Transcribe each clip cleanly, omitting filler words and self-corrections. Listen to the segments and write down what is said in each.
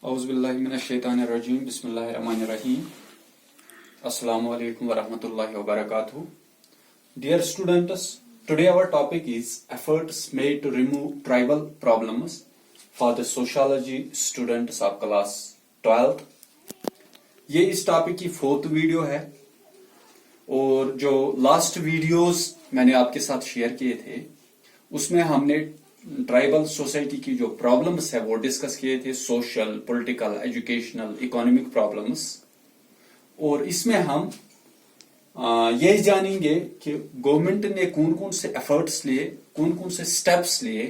Auzubillahiminash-shaytanir-rajim. Bismillahir-rahmanir-rahim. Assalamu alaikum wa rahmatullahi wa barakatuh. Dear students, today our topic is efforts made to remove tribal problems for the sociology students of class 12th. ये इस topic की 4th video है और जो last videos मैंने आपके साथ share किए थे उसमें हमने ट्राइबल सोसाइटी की जो प्रॉब्लम्स है वो डिस्कस किए थे, social, political, educational, economic problems. और इसमें हम ये जानेंगे कि गवर्नमेंट ने कौन कौन से एफर्ट्स लिए, कौन कौन से स्टेप्स लिए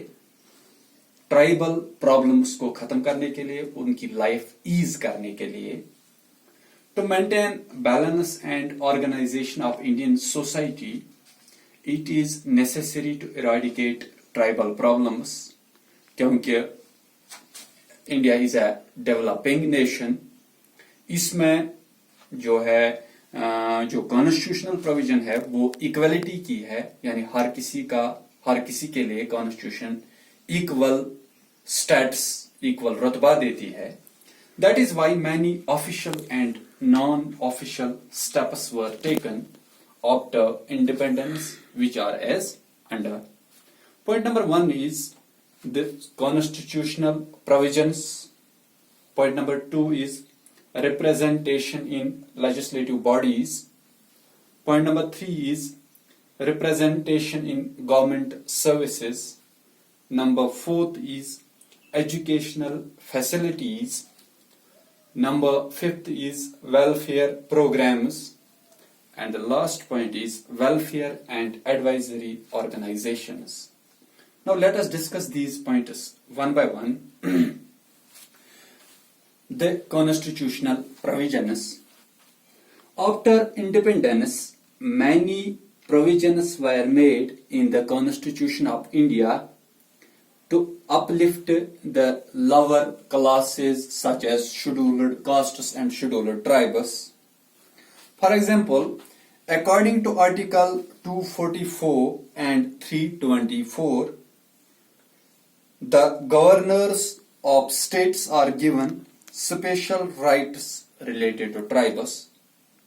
ट्राइबल प्रॉब्लम्स को खत्म करने के लिए, उनकी लाइफ ईज करने के लिए। To maintain balance and organization of Indian society, it is necessary to eradicate tribal problems. क्योंकि India is a developing nation, इसमें जो है जो कॉन्स्टिट्यूशनल प्रोविजन है वो इक्वलिटी की है, यानी हर किसी के लिए कॉन्स्टिट्यूशन इक्वल स्टेटस, इक्वल रुतबा देती है। That is why many official and non-official steps were taken after independence, which are as under. Point number 1 is the constitutional provisions. Point number 2 is representation in legislative bodies. Point number 3 is representation in government services. Number 4 is educational facilities. Number 5 is welfare programs, and the last point is welfare and advisory organizations. Now let us discuss these points one by one. The constitutional provisions. After independence, many provisions were made in the Constitution of India to uplift the lower classes such as scheduled castes and scheduled tribes. For example, according to Article 244 and 324, the governors of states are given special rights related to tribes,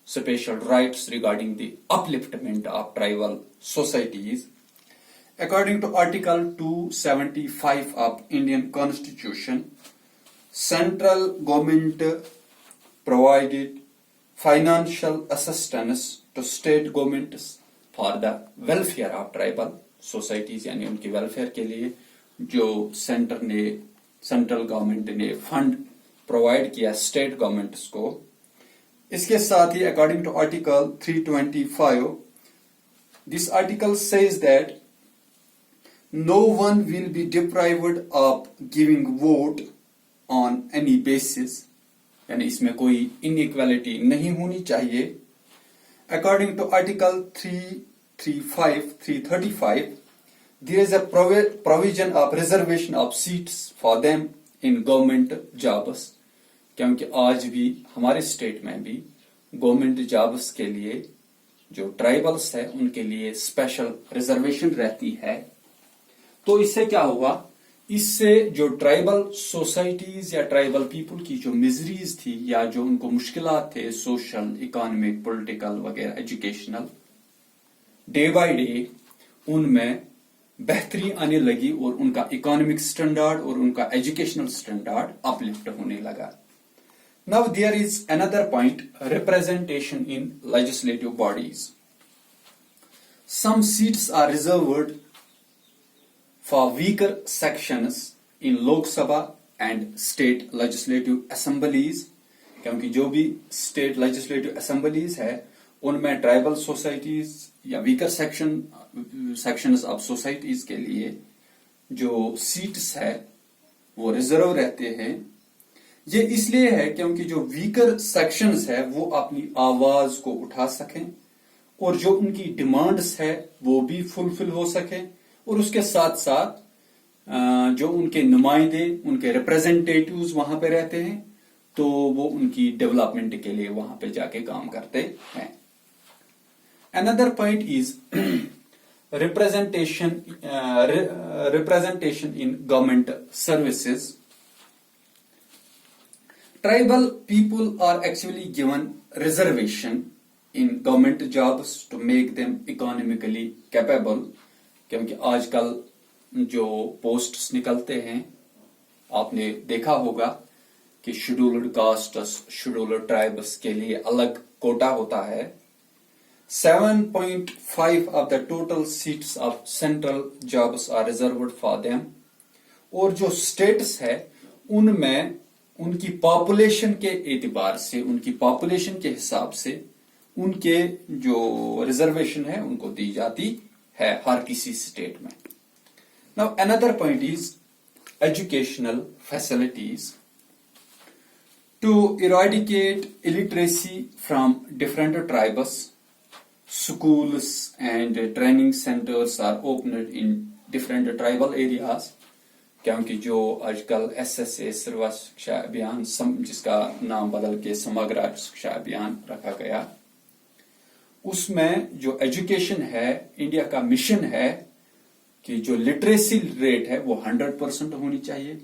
special rights regarding the upliftment of tribal societies. According to Article 275 of Indian Constitution, central government provided financial assistance to state governments for the welfare of tribal societies, यानी उनकी welfare के लिए जो central government ने fund provide किया state governments को। इसके साथ ही according to article 325, this article says that no one will be deprived of giving vote on any basis, यानी इसमें कोई inequality नहीं होनी चाहिए। According to Article 335, there is a provision of reservation of seats for them in government jobs, क्योंकि आज भी हमारे स्टेट में भी गवर्नमेंट जॉब्स के लिए जो ट्राइबल्स है उनके लिए स्पेशल रिजर्वेशन रहती है। तो इससे क्या हुआ, इससे जो ट्राइबल सोसाइटीज या ट्राइबल पीपल की जो मिजरीज थी या जो उनको मुश्किलात थे सोशल, इकोनॉमिक, पॉलिटिकल वगैरह, एजुकेशनल, डे बाय डे उनमें बेहतरी आने लगी और उनका इकोनॉमिक स्टैंडर्ड और उनका एजुकेशनल स्टैंडर्ड अपलिफ्ट होने लगा। Now there is another point, representation in legislative bodies. Some seats are reserved for weaker sections in Lok Sabha and state legislative assemblies, क्योंकि जो भी state legislative assemblies है उनमें tribal societies या weaker sections of societies के लिए जो seats है वो रिजर्व रहते हैं। ये इसलिए है क्योंकि जो वीकर सेक्शंस है वो अपनी आवाज को उठा सकें और जो उनकी डिमांड्स है वो भी फुलफिल हो सके, और उसके साथ साथ जो उनके नुमाइंदे, उनके रिप्रेजेंटेटिव्स वहां पे रहते हैं तो वो उनकी डेवलपमेंट के लिए वहां पे जाके काम करते हैं। Another point is representation in government services. tribal people are actually given reservation in government jobs to make them economically capable. क्योंकि आजकल जो पोस्ट्स निकलते हैं आपने देखा होगा कि शेड्यूल्ड कास्ट्स, शेड्यूल्ड ट्राइब्स के लिए अलग कोटा होता है. 7.5 of the total seats of central jobs are reserved for them. और जो स्टेट्स है उनमें उनकी पॉपुलेशन के एतबार से, उनकी पॉपुलेशन के हिसाब से उनके जो रिजर्वेशन है उनको दी जाती है हर किसी स्टेट में. Now another point is educational facilities. To eradicate illiteracy from different tribes, schools and training centers are opened in different tribal areas. क्योंकि जो आजकल SSA सर्व शिक्षा अभियान जिसका नाम बदल के समग्र शिक्षा अभियान रखा गया, उसमें जो एजुकेशन है, इंडिया का मिशन है कि जो लिटरेसी रेट है वो 100% होनी चाहिए.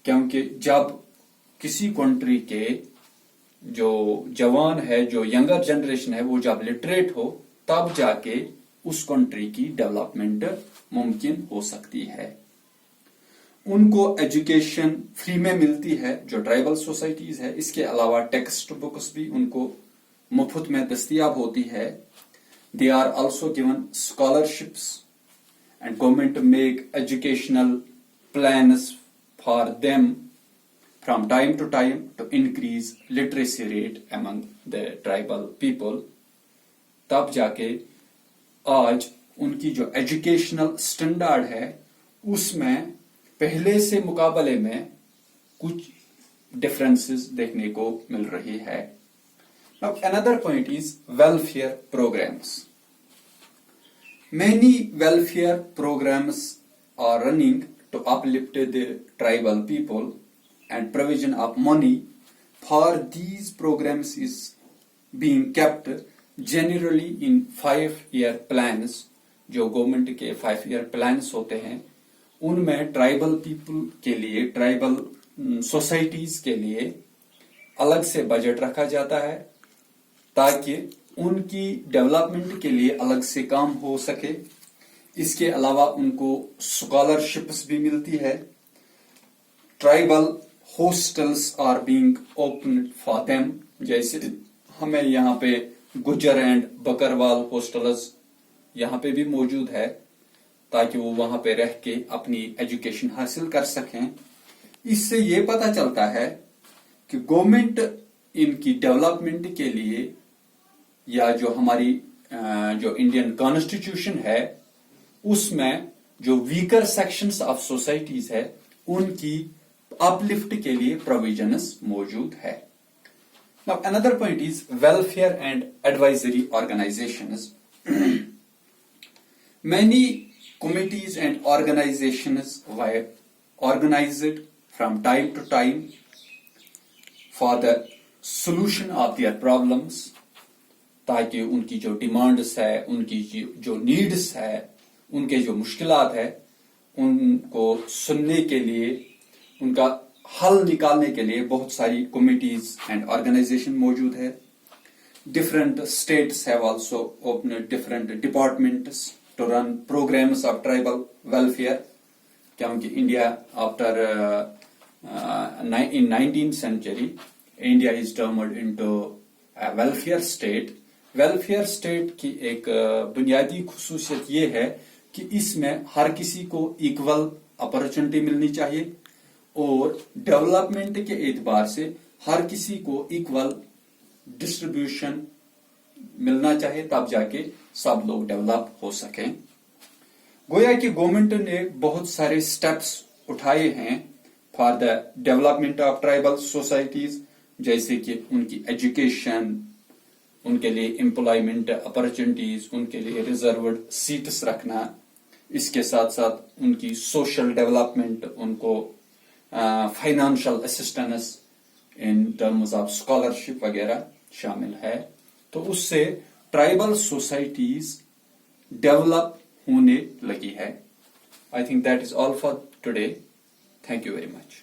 क्योंकि जब किसी कंट्री के जो जवान है, जो यंगर जनरेशन है, वो जब लिटरेट हो तब जाके उस कंट्री की डेवलपमेंट मुमकिन हो सकती है. उनको एजुकेशन फ्री में मिलती है जो ट्राइबल सोसाइटीज है. इसके अलावा टेक्स्ट बुक्स भी उनको मुफ्त में दस्तयाब होती है. They are also given scholarships and government make educational plans for them from time to time to increase literacy rate among the tribal people. तब जाके आज उनकी जो एजुकेशनल स्टैंडर्ड है उसमें पहले से मुकाबले में कुछ डिफरेंसेस देखने को मिल रही है. Now another point is welfare programs. Many welfare programs are running to uplift the tribal people, and provision of money for these programs is being kept generally in 5-year plans. जो government के 5-year plans होते हैं उनमें tribal people के लिए, tribal societies के लिए अलग से बजट रखा जाता है ताकि उनकी डेवलपमेंट के लिए अलग से काम हो सके. इसके अलावा उनको स्कॉलरशिप्स भी मिलती है. Tribal hostels are being opened for them. जैसे हमें यहाँ पे गुज्जर एंड बकरवाल हॉस्टल्स यहाँ पे भी मौजूद है ताकि वो वहां पे रह के अपनी एजुकेशन हासिल कर सकें. इससे ये पता चलता है कि गवर्नमेंट इनकी डेवलपमेंट के लिए या जो हमारी जो इंडियन कॉन्स्टिट्यूशन है उसमें जो वीकर सेक्शंस ऑफ सोसाइटीज है उनकी अपलिफ्ट के लिए प्रोविजंस मौजूद है. Now another point is welfare and advisory organizations. Many committees and organizations were organized from time to time for the solution of their problems, ताकि उनकी जो डिमांड्स है, उनकी जो नीड्स है, उनके जो मुश्किलात है उनको सुनने के लिए, उनका हल निकालने के लिए बहुत सारी कमिटीज एंड ऑर्गेनाइजेशन मौजूद है. Different states have also opened different departments to run programmes of tribal welfare. क्योंकि India after in 19th century India is termed into welfare state. Welfare state की एक बुनियादी खुसूसियत ये है कि इसमें हर किसी को इक्वल अपॉर्चुनिटी मिलनी चाहिए और डेवलपमेंट के एतबार से हर किसी को इक्वल डिस्ट्रीब्यूशन मिलना चाहिए, तब जाके सब लोग डेवलप हो सकें. गोया कि गवर्नमेंट ने बहुत सारे स्टेप्स उठाए हैं for the development of tribal societies, जैसे कि उनकी एजुकेशन, उनके लिए एम्प्लॉयमेंट अपॉर्चुनिटीज, उनके लिए रिजर्व्ड सीट्स रखना. इसके साथ साथ उनकी सोशल डेवलपमेंट, उनको financial assistance in terms of scholarship वगैरह शामिल है. तो उससे ट्राइबल सोसाइटीज डेवलप होने लगी है. I think that is all for today. Thank you very much.